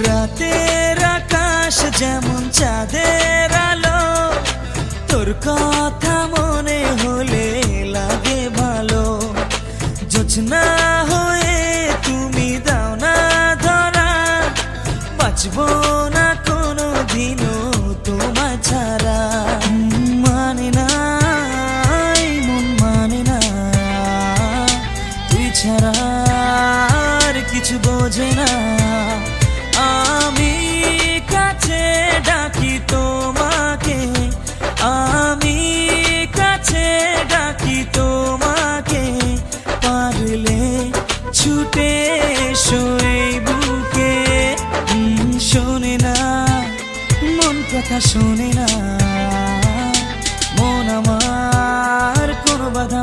রাতের আকাশ যেমন চাঁদের আলো, তোর কথা মনে হলে লাগে ভালো। জোছনা হয়ে তুমি দাও না ধরা, বাঁচবো না কোনো দিনও তোমায় ছাড়া। মানে না এই মন মানে না, তুই ছাড়া আর কিছু বোঝে না। আমি কাছে ডাকি তোমাকে, আমি কাছে ডাকি তোমাকে, পারলে ছুটে এসো এই বুকে। শোনে না মন কথা শোনে না, মন আমার কোনো বাধা